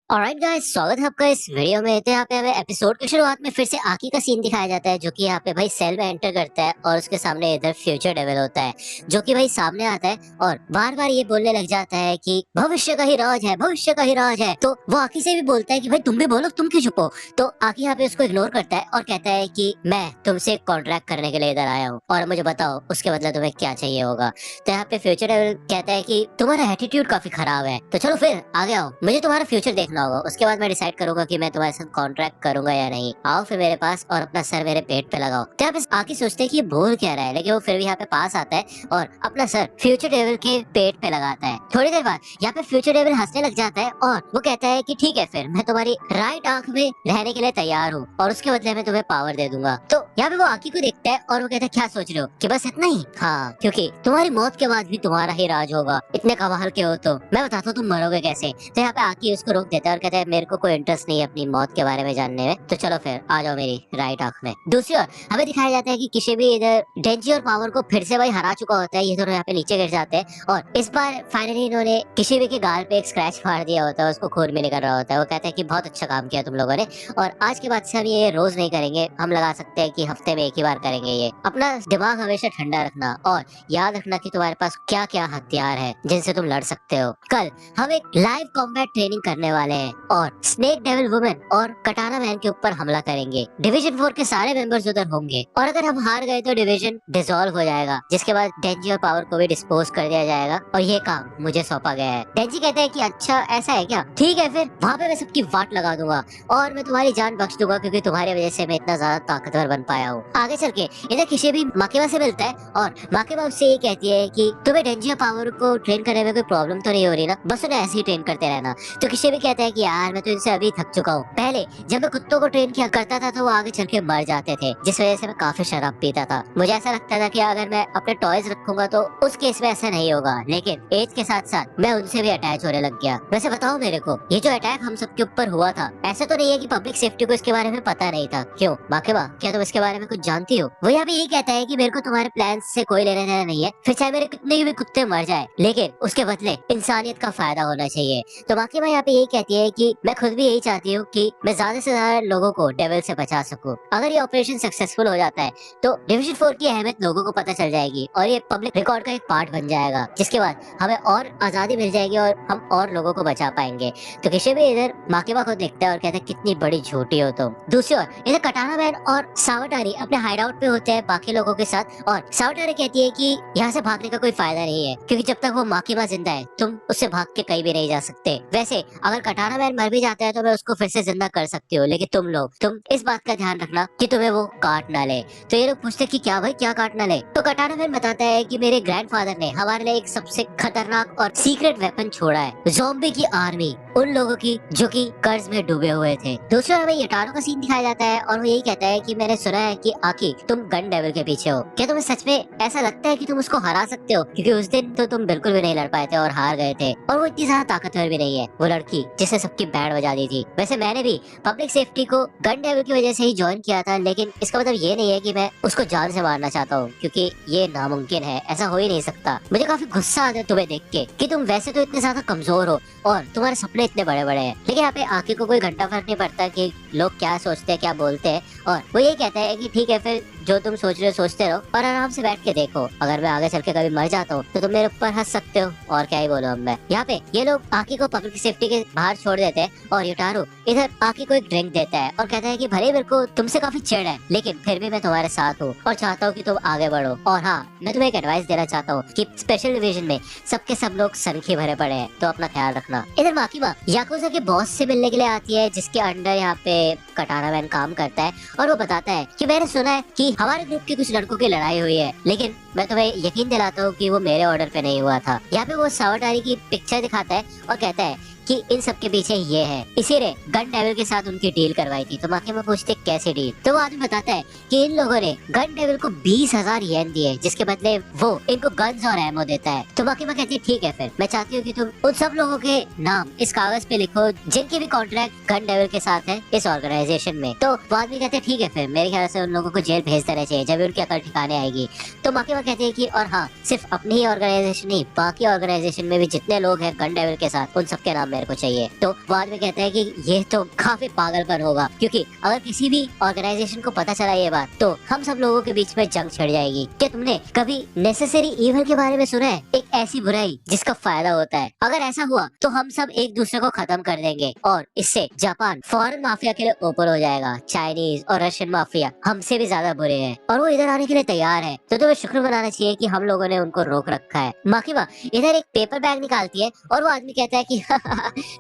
Alright guys, स्वागत है आपका इस वीडियो में। तो यहाँ पे हमें एपिसोड की शुरुआत में फिर से आकी का सीन दिखाया जाता है, जो कि यहाँ पे भाई सेल में एंटर करता है और उसके सामने इधर फ्यूचर डेविल होता है, जो कि भाई सामने आता है और बार बार ये बोलने लग जाता है कि भविष्य का ही राज है, भविष्य का ही राज है। तो वो आकी से भी बोलता है कि भाई तुम भी बोलो, तुम क्यों चुप हो। तो आकी यहाँ पे उसको इग्नोर करता है और कहता है कि मैं तुमसे एक कॉन्ट्रैक्ट करने के लिए इधर आया हूँ और मुझे बताओ उसके बदले तुम्हें क्या चाहिए होगा। तो यहाँ पे फ्यूचर डेविल कहता है कि तुम्हारा एटीट्यूड काफी खराब है, तो चलो फिर आगे आओ, मुझे तुम्हारा फ्यूचर देखना होगा, उसके बाद मैं डिसाइड करूंगा कि मैं तुम्हारे साथ कॉन्ट्रैक्ट करूंगा या नहीं। आओ फिर मेरे पास और अपना सर मेरे पेट पे लगाओ। तो यहाँ पे आके सोचते हैं कि ये बोल क्या रहा है, लेकिन वो फिर भी यहाँ पे पास आता है और अपना सर फ्यूचर डेविल के पेट पे लगाता है। थोड़ी देर बाद यहाँ पे फ्यूचर डेविल हंसने लग जाता है और वो कहता है कि ठीक है, फिर मैं तुम्हारी राइट आंख में रहने के लिए तैयार हूँ और उसके बदले में तुम्हें पावर दे दूंगा। तो यहाँ पे वो आकी को देखता है और वो कहता है क्या सोच रहे हो कि बस इतना ही। हाँ, क्योंकि तुम्हारी मौत के बाद भी तुम्हारा ही राज होगा। इतने कमाल के हो तो मैं बताता हूँ तुम मरोगे कैसे। तो यहाँ पे आकी उसको रोक देता है और कहता है मेरे को कोई इंटरेस्ट नहीं है अपनी मौत के बारे में जानने में, तो चलो फिर आ जाओ मेरी राइट आंख में। दूसरी ओर हमें दिखाया जाता है कि किसी भी इधर डेंजी और पावर को फिर से भाई हरा चुका होता है। ये दोनों यहाँ पे नीचे गिर जाते हैं और इस बार फाइनली इन्होंने किसी भी के गाल पे एक स्क्रैच मार दिया होता है, उसको खून भी निकल रहा होता है। वो कहता है कि बहुत अच्छा काम किया तुम लोगों ने और आज के बाद से हम ये रोज नहीं करेंगे, हम लगा सकते हैं कि हफ्ते में एक ही बार करेंगे ये। अपना दिमाग हमेशा ठंडा रखना और याद रखना कि तुम्हारे पास क्या क्या हथियार है जिनसे तुम लड़ सकते हो। कल हम एक लाइव कॉम्बैट ट्रेनिंग करने वाले हैं और स्नेक डेविल वुमेन और कटाना मैन के ऊपर हमला करेंगे। डिवीजन 4 के सारे मेंबर्स उधर होंगे और अगर हम हार गए तो डिवीजन डिसॉल्व हो जाएगा, जिसके बाद डेंजी और पावर को भी डिस्पोज कर दिया जाएगा और ये काम मुझे सौंपा गया है। डेंजी कहते हैं कि अच्छा ऐसा है क्या, ठीक है फिर वहाँ पे मैं सबकी वाट लगा दूंगा और मैं तुम्हारी जान बख्श दूंगा, क्योंकि तुम्हारी वजह से मैं इतना ज्यादा ताकतवर बन पाया हूँ। आगे चल के इधर किसी भी माकेबा से मिलता है और माकेबा उससे ये कहती है कि तुम्हें डेंजी और पावर को ट्रेन करने में कोई प्रॉब्लम तो नहीं हो रही ना, बस उन्हें ऐसे ही ट्रेन करते रहना। तो किसी भी कहता है कि यार मैं तो इनसे अभी थक चुका हूँ। पहले जब मैं कुत्तों को ट्रेन किया करता था तो वो आगे चल के मर जाते थे, जिस वजह से मैं काफी शराब पीता था। मुझे ऐसा लगता था कि अगर मैं अपने टॉयज रखूंगा तो उस केस में ऐसा नहीं होगा, लेकिन एज के साथ साथ मैं उनसे भी अटैच होने लग गया। वैसे बताओ मेरे को, ये जो अटैक हम सबके ऊपर हुआ था, ऐसा तो नहीं है कि पब्लिक सेफ्टी को इसके बारे में पता नहीं था? क्यों माकेबा, क्या तुम इसके बारे में कुछ जानती हो? वो यहाँ पे यही कहता है कि मेरे को तुम्हारे प्लान से कोई लेना देना नहीं है, फिर चाहे मेरे कितने भी कुत्ते मर जाए, लेकिन उसके बदले इंसानियत का फायदा होना चाहिए। तो माकेबा यहाँ पे यही कहती है कि मैं खुद भी यही चाहती हूँ कि मैं ज्यादा से ज्यादा लोगों को डेविल से बचा सकूं। अगर ये ऑपरेशन सक्सेसफुल हो जाता है तो डिवीजन 4 की अहमियत लोगों को पता चल जाएगी और ये पब्लिक रिकॉर्ड का एक पार्ट बन जाएगा, जिसके बाद हमें और आजादी मिल जाएगी और हम और लोगों को बचा पाएंगे। तो किसी भी इधर माकेबा को देखता है और कहता है कितनी बड़ी झूठी हो तुम। दूसरी ओर इधर कटाना मैन और सावटारी अपने हाइड आउट पे होते हैं बाकी लोगों के साथ और सावटारी कहती है कि यहाँ से भागने का कोई फायदा नहीं है, क्योंकि जब तक वो माकेबा जिंदा है तुम उससे भाग के कहीं भी नहीं जा सकते। वैसे अगर कटाना मैन मर भी जाता है तो मैं उसको फिर से जिंदा कर सकती हूँ, लेकिन तुम इस बात का ध्यान रखना कि तुम्हें वो काट ना ले। तो ये लोग पूछते कि क्या भाई क्या काट ना ले। तो कटाना मैन बताता है कि मेरे ग्रैंडफादर ने हमारे लिए एक सबसे खतरनाक और सीक्रेट वेपन छोड़ा है, ज़ॉम्बी की आर्मी, उन लोगों की जो कि कर्ज में डूबे हुए थे। दूसरी ओर हमें यटारो का सीन दिखाया जाता है और वो यही कहता है कि मैंने सुना है कि आकी तुम गन डेविल के पीछे हो। क्या तुम्हें सच में ऐसा लगता है कि तुम उसको हरा सकते हो? क्योंकि उस दिन तो तुम बिल्कुल भी नहीं लड़ पाए थे और हार गए थे, और वो इतनी ज्यादा ताकतवर भी नहीं है वो लड़की जिसने सबकी बैंड बजा दी थी। वैसे मैंने भी पब्लिक सेफ्टी को गन डेविल की वजह से ही ज्वाइन किया था, लेकिन इसका मतलब ये नहीं है कि मैं उसको जान से मारना चाहता हूँ, क्योंकि ये नामुमकिन है, ऐसा हो ही नहीं सकता। मुझे काफी गुस्सा आता है तुम्हें देख के कि तुम वैसे तो इतने ज्यादा कमजोर हो और तुम्हारे सपने इतने बड़े बड़े हैं, लेकिन यहाँ पे आके को कोई घंटा फर्क नहीं पड़ता कि लोग क्या सोचते हैं क्या बोलते हैं। और वो ये कहता है कि ठीक है फिर जो तुम सोच रहे हो सोचते रहो और आराम से बैठ के देखो, अगर मैं आगे चल के कभी मर जाता हूँ तो तुम मेरे ऊपर हंस सकते हो, और क्या ही बोलो अब मैं। यहाँ पे ये लोग आकी को पब्लिक सेफ्टी के बाहर छोड़ देते हैं और युटारो इधर आकी को एक ड्रिंक देता है और कहता है कि भले मेरे को तुमसे काफी चिढ़ है, लेकिन फिर भी मैं तुम्हारे साथ हूँ और चाहता हूँ कि तुम आगे बढ़ो। और हाँ, मैं तुम्हें एक एडवाइस देना चाहता हूँ कि स्पेशल डिवीजन में सबके सब लोग सनखी भरे पड़े हैं, तो अपना ख्याल रखना। इधर माकीबा याकुजा के बॉस से मिलने के लिए आती है, जिसके अंडर यहाँ पे कटाना मैन काम करता है, और वो बताता है कि मैंने सुना है कि हमारे ग्रुप के कुछ लड़कों की लड़ाई हुई है, लेकिन मैं तुम्हें यकीन दिलाता हूँ कि वो मेरे ऑर्डर पे नहीं हुआ था। यहाँ पे वो सावटारी की पिक्चर दिखाता है और कहता है कि इन सब के पीछे ये है, इसी ने गन डेविल के साथ उनकी डील करवाई थी। तो माकेबा पूछते कैसे डील, तो वो आदमी बताता है कि इन लोगों ने गन डेविल को 20,000 येन दिए, जिसके बदले वो इनको गन्स और एमो देता है। तो माकेबा कहती है ठीक है फिर मैं चाहती हूँ कि तुम उन सब लोगों के नाम इस कागज पे लिखो जिनके भी कॉन्ट्रैक्ट गन डेविल के साथ है इस ऑर्गेनाइजेशन में। तो वो आदमी कहते हैं ठीक है फिर मेरे ख्याल से उन लोगों को जेल भेज देना चाहिए जब उनकी अकल ठिकाने आएगी। तो माकेबा कहते हैं कि और हाँ, सिर्फ अपनी ही ऑर्गेनाइजेशन नहीं, बाकी ऑर्गेनाइजेशन में भी जितने लोग हैं गन डेविल के साथ उन सबके नाम मेरे को चाहिए। तो वो आदमी कहता है कि ये तो काफी पागलपन होगा, क्योंकि अगर किसी भी ऑर्गेनाइजेशन को पता चला ये बात तो हम सब लोगों के बीच में जंग छिड़ जाएगी। क्या तुमने कभी नेसेसरी इविल के बारे में सुना है? एक ऐसी बुराई जिसका फायदा होता है। अगर ऐसा हुआ तो हम सब एक दूसरे को खत्म कर देंगे और इससे जापान फॉरेन माफिया के लिए ऊपर हो जाएगा। चाइनीज और रशियन माफिया हमसे भी ज्यादा बुरे हैं और वो इधर आने के लिए तैयार है। तो तुम्हें शुक्र मनाना चाहिए कि हम लोगों ने उनको रोक रखा है। माकिवा इधर एक पेपर बैग निकालती है और वो आदमी कहता है कि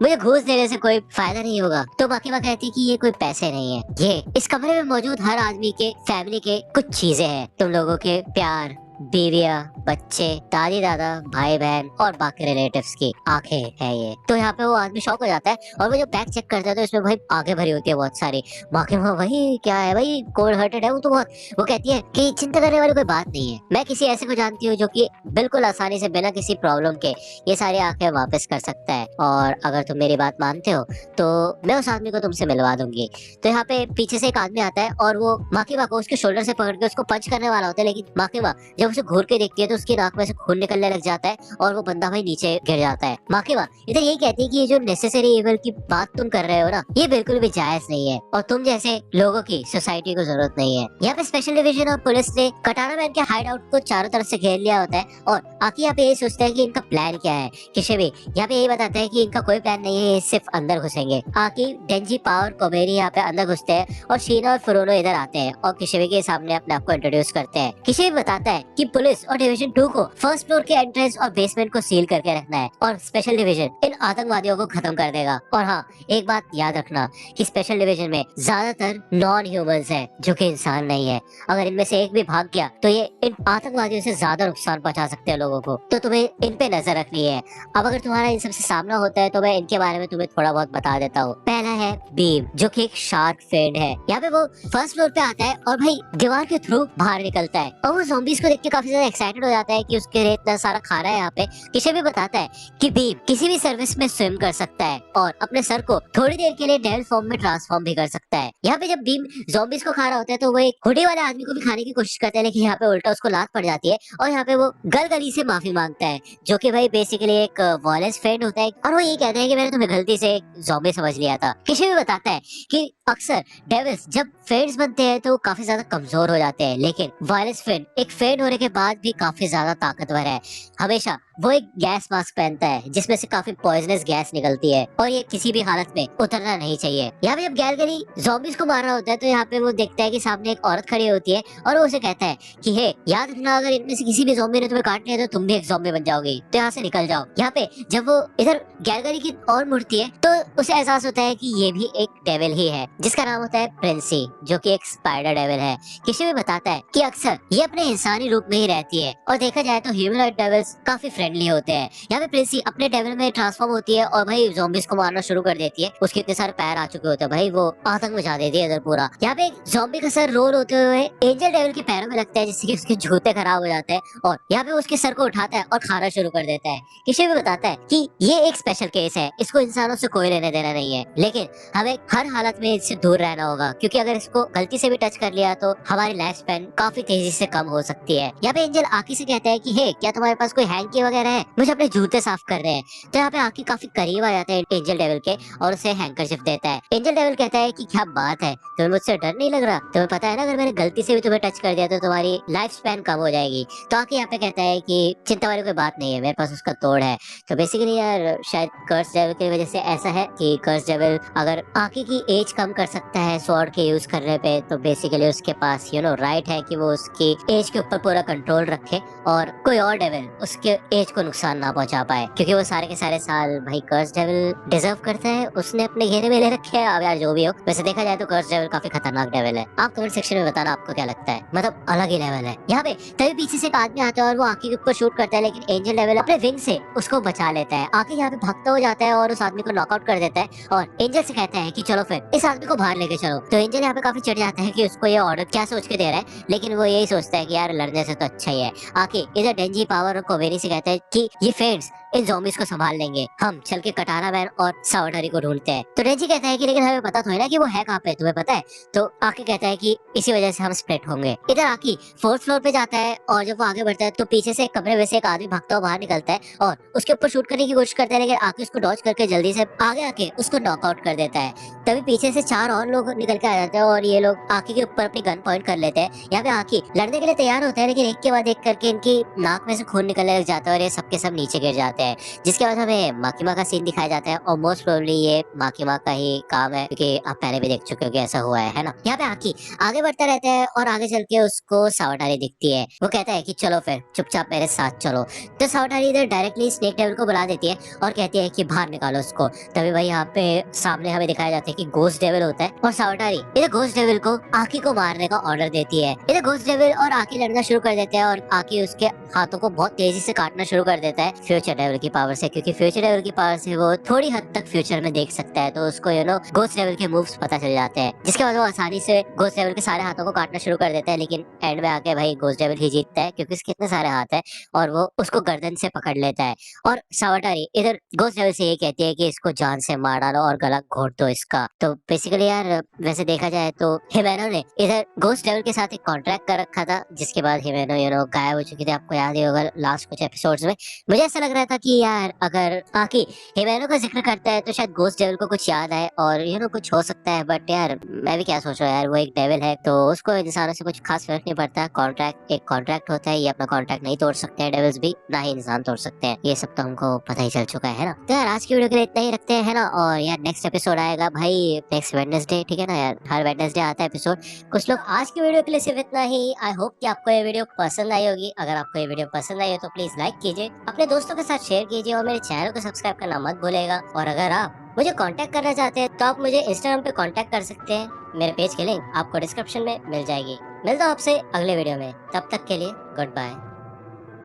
मुझे घूस देने से कोई फायदा नहीं होगा। तो माकिवा कहती है कि ये कोई पैसे नहीं है, ये इस कमरे में मौजूद हर आदमी के फैमिली के कुछ चीजें हैं। तुम लोगों के प्यार, बीविया, बच्चे, दादी दादा, भाई बहन और बाकी रिलेटिव्स की आंखें है ये। तो यहाँ पे वो आदमी शॉक हो जाता है और वो जो बैग चेक करता है तो इसमें भाई आंखें भरी होती है बहुत सारी। बाकी वो भाई क्या है भाई, कोल्ड हार्टेड है वो तो बहुत। वो कहती है कि चिंता करने वाली कोई बात नहीं है, मैं किसी ऐसे को जानती हूँ जो कि बिल्कुल आसानी से बिना किसी प्रॉब्लम के ये सारी आंखें वापस कर सकता है, और अगर तुम मेरी बात मानते हो तो मैं उस आदमी को तुमसे मिलवा दूंगी। तो यहाँ पे पीछे से एक आदमी आता है और वो माकिवा को उसके शोल्डर से पकड़ के उसको पंच करने वाला होता है, लेकिन माकिवा जब उसे घूर के देखती है तो उसकी नाक में से खून निकलने लग जाता है और वो बंदा भाई नीचे गिर जाता है। माकिवा इधर यही कहती है कि ये जो नेसेसरी इविल की बात तुम कर रहे हो ना, ये बिल्कुल भी जायज नहीं है और तुम जैसे लोगों की सोसाइटी को जरूरत नहीं है। यहाँ पे स्पेशल डिवीजन और पुलिस ने कटाना मैन के हाइड आउट को चारों तरफ से घेर लिया होता है और आकी यहाँ पे यही सोचता है कि इनका प्लान क्या है। किशिबी यहाँ पे यही बताता है कि इनका कोई प्लान नहीं है, ये सिर्फ अंदर घुसेंगे। आकी, डेंजी, पावर, कोबेरी यहाँ पे अंदर घुसते हैं और शीना और फुरोनो इधर आते हैं और किशिबी के सामने अपने आप को इंट्रोड्यूस करते हैं। किशिबी बताता है कि पुलिस और डिवीजन 2 को फर्स्ट फ्लोर के एंट्रेंस और बेसमेंट को सील करके रखना है और स्पेशल डिवीजन इन आतंकवादियों को खत्म कर देगा। और हाँ, एक बात याद रखना कि स्पेशल डिवीजन में ज्यादातर नॉन ह्यूमंस हैं जो कि इंसान नहीं है। अगर इनमें से एक भी भाग गया तो ये इन आतंकवादियों से ज्यादा नुकसान पहुंचा सकते हैं लोगों को, तो तुम्हें इन पे नजर रखनी है। अब अगर तुम्हारा इन सबसे सामना होता है तो मैं इनके बारे में तुम्हें थोड़ा बहुत बता देता हूँ। पहला है बीम, जो कि एक शार्क फेड है। यहाँ पे वो फर्स्ट फ्लोर पे आता है और भाई दीवार के थ्रू बाहर निकलता है और वो ज़ॉम्बीज़ को देख के काफी ज्यादा एक्साइटेड हो जाता है कि उसके लिए इतना सारा खाना है। यहाँ पे किसी भी बताता है कि बीम किसी भी सर्विस में स्विम कर सकता है और अपने सर को थोड़ी देर के लिए डेविल फॉर्म में ट्रांसफॉर्म भी कर सकता है। यहाँ पे जब बीम ज़ॉम्बीज़ को खा रहा होता है तो वो एक हुडी वाले आदमी को भी खाने की कोशिश करता है, लेकिन यहाँ पे उल्टा उसको लात पड़ जाती है और यहाँ पे वो गलगली से माफी मांगता है, जो कि भाई बेसिकली एक वॉयलेंस फ्रेंड होता है और वो ये कहता है कि मैंने तुम्हें गलती से ज़ॉम्बी समझ लिया था। किसी भी बताता है कि अक्सर डेविल्स जब फ्रेंड्स बनते हैं तो काफी ज्यादा कमजोर हो जाते हैं, लेकिन वायलेंस फ्रेंड एक फ्रेंड होने के बाद भी काफी ज्यादा ताकतवर है। हमेशा वो एक गैस मास्क पहनता है जिसमें से काफी पॉइजनस गैस निकलती है और ये किसी भी हालत में उतरना नहीं चाहिए। यहाँ पे जब गैलगली ज़ॉम्बीज़ को मार रहा होता है तो यहाँ पे वो देखता है कि सामने एक औरत खड़ी होती है और वो उसे कहता है कि हे, याद रखना अगर इनमें से किसी भी ज़ॉम्बी ने तुम्हें काट लिया तो तुम भी एक ज़ॉम्बी बन जाओगी, तो यहाँ से निकल जाओ। यहाँ पे जब वो इधर गैलगली की ओर मुड़ती है तो उसे एहसास होता है कि ये भी एक डेविल ही है जिसका नाम होता है प्रिंसी, जो कि एक स्पाइडर डेविल है। किसी भी बताता है कि अक्सर ये अपने इंसानी रूप में ही रहती है और देखा जाए तो ह्यूमनॉइड डेविल्स काफी फ्रेंडली होते हैं। यहाँ पे प्रिंसी अपने डेविल में ट्रांसफॉर्म होती है और भाई ज़ॉम्बीज़ को मारना शुरू कर देती है। उसके इतने सारे पैर आ चुके होते हैं भाई, वो आतंक मचा देती है इधर पूरा। यहाँ पे एक ज़ॉम्बी का सर रोल होते हुए एंजल डेविल के पैरों में लगता है जिससे कि उसके जूते खराब हो जाते हैं और यहाँ पे उसके सर को उठाता है और खाना शुरू कर देता है। किसी भी बताता है कि ये एक स्पेशल केस है, इसको इंसानों से कोई लेने देना नहीं है, लेकिन हमें हर हालत में इससे दूर रहना होगा क्योंकि अगर इसको गलती से भी टच कर लिया तो हमारी लाइफ स्पैन काफी तेजी से कम हो सकती है। यहाँ पे एंजल आकी से कहता है कि हे, क्या तुम्हारे पास कोई हैंकी वगैरह है, मुझे अपने जूते साफ कर रहे हैं। तो यहाँ पे आकी काफी करीब आ जाता है एंजल डेविल के और उसे हैंकरचिफ देता है। एंजल डेविल कहता है कि क्या बात है, तुम्हें मुझसे डर नहीं लग रहा? तुम्हें पता है ना अगर मैंने गलती से भी तुम्हें टच कर दिया तो तुम्हारी लाइफ स्पैन कम हो जाएगी। तो आकी यहाँ पे कहता है कि चिंता वाली कोई बात नहीं है, मेरे पास उसका तोड़ है। तो बेसिकली यार शायद कर्स डेविल की वजह से ऐसा है कि कर्स डेविल अगर आकी की एज कम कर सकता है स्वॉर्ड के यूज करने पे, तो बेसिकली उसके पास राइट है कि वो उसकी एज के ऊपर पूरा कंट्रोल रखे और कोई और डेविल उसके एज को नुकसान ना पहुंचा पाए, क्योंकि वो सारे के सारे साल भाई कर्स डेविल डिजर्व करता है, उसने अपने घेरे में ले रखे हैं। अब यार जो भी हो, वैसे देखा जाए तो कर्स डेविल काफी खतरनाक डेविल है। आप कमेंट सेक्शन में बताना आपको क्या लगता है, मतलब अलग ही लेवल है। यहाँ पे तभी पीछे से एक आदमी आता है और वो आकी के ऊपर शूट करता है, लेकिन एंजल डेविल अपने विंग से उसको बचा लेता है। आकी यहाँ पे भागता हो जाता है और उस आदमी को नॉकआउट कर देता है और एंजल से कहता है कि चलो फिर इस आदमी को बाहर लेके चलो। तो एंजल यहाँ पे काफी चिढ़ जाता है कि उसको ये ऑर्डर क्या सोच के दे रहा है, लेकिन वो यही सोचता है कि यार लड़ने से तो अच्छा ही है। आके इधर डेंजी, पावर और कोवेरी से कहता है कि ये फ्रेंड्स इन zombies को संभाल लेंगे, हम चल के कटाना मैन और सावटारी को ढूंढते हैं। तो रेंजी कहता है कि लेकिन हमें पता तो है ना कि वो है कहाँ पे, तुम्हें पता है? तो आकी कहता है कि इसी वजह से हम स्प्लिट होंगे। इधर आकी फोर्थ फ्लोर पे जाता है और जब वो आगे बढ़ता है तो पीछे से एक कमरे में से एक आदमी भागता हुआ बाहर निकलता है और उसके ऊपर शूट करने की कोशिश करता है, लेकिन आकी उसको डॉज करके जल्दी से आगे आके उसको नॉकआउट कर देता है। तभी पीछे से 4 और लोग निकल के आ जाते हैं और ये लोग आकी के ऊपर अपनी गन पॉइंट कर लेते हैं। यहाँ पे आकी लड़ने के लिए तैयार होता है, लेकिन एक के बाद एक करके इनकी नाक में से खून निकलने लग जाता है और ये सबके सब नीचे गिर जाते हैं। जिसके बाद हमें माकिमा का सीन दिखाया जाता है और मोस्ट प्रोबेबली ये माकिमा का ही काम है, क्योंकि आप पहले भी देख चुके हो कि ऐसा हुआ है ना। यहाँ पे आकी आगे बढ़ता रहता है और आगे चल के उसको सावटारी दिखती है। वो कहता है कि चलो फिर चुपचाप मेरे साथ चलो। तो सावटारी इधर डायरेक्टली स्नेक डेविल को बुला देती है और कहती है कि बाहर निकालो उसको। तभी भाई यहाँ पे सामने हमें दिखाया जाता है कि घोस्ट डेविल होता है और सावटारी इधर घोस्ट डेविल को आकी को मारने का ऑर्डर देती है। इधर घोस्ट डेविल और आकी लड़ना शुरू कर देते हैं और आकी उसके हाथों को बहुत तेजी से काटना शुरू कर देता है फ्यूचर डेविल की पावर से, क्योंकि फ्यूचर डेविल की पावर से वो थोड़ी हद तक फ्यूचर में देख सकता है, तो उसको घोस्ट डेविल के मूव्स पता चल जाते हैं। जिसके बाद वो आसानी से घोस्ट डेविल के सारे हाथों को काटना शुरू कर देता है, लेकिन एंड में आके भाई घोस्ट डेविल ही जीतता है क्योंकि उसके इतने सारे हाथ है और वो उसको गर्दन से पकड़ लेता है। और सावटारी इधर घोस्ट डेविल से ये कहती है कि इसको जान से मार डालो और गला घोट दो इसका। तो बेसिकली यार वैसे देखा जाए तो हिमेनो ने इधर घोस्ट डेविल के साथ एक कॉन्ट्रैक्ट कर रखा था, जिसके बाद हिमेनो गायब हो चुकी थी। आपको याद ही होगा लास्ट कुछ एपिसोड्स में मुझे ऐसा लग रहा था कि यार अगर आकी हिमेनो का जिक्र करता है तो शायद घोस्ट डेविल को कुछ याद आए और कुछ हो सकता है। बट यार मैं भी क्या सोच रहा हूँ यार, वो एक डेविल है तो उसको इंसानों से कुछ खास फर्क नहीं पड़ता। कॉन्ट्रैक्ट एक कॉन्ट्रैक्ट होता है, ये अपना कॉन्ट्रैक्ट नहीं तोड़ सकते हैं डेविल्स भी, ना ही इंसान तोड़ सकते हैं। ये सब तो हमको पता ही चल चुका है ना। तो यार आज की वीडियो के लिए इतना ही रखते हैं ना, और यार नेक्स्ट एपिसोड आएगा भाई नेक्स्ट वेडनेसडे, ठीक है ना यार, हर वेडनेसडे आता है एपिसोड। कुछ लोग आज की वीडियो के लिए सिर्फ इतना ही। आई होप कि आपको ये वीडियो पसंद आई होगी। अगर आपको ये वीडियो पसंद आई हो तो प्लीज लाइक कीजिए, अपने दोस्तों के साथ शेयर कीजिए और मेरे चैनल को सब्सक्राइब करना मत भूलेगा। और अगर आप मुझे कांटेक्ट करना चाहते हैं तो आप मुझे इंस्टाग्राम पे कांटेक्ट कर सकते हैं। मेरे पेज की लिंक आपको डिस्क्रिप्शन में मिल जाएगी। मिलता हूं आपसे अगले वीडियो में, तब तक के लिए गुड बाय।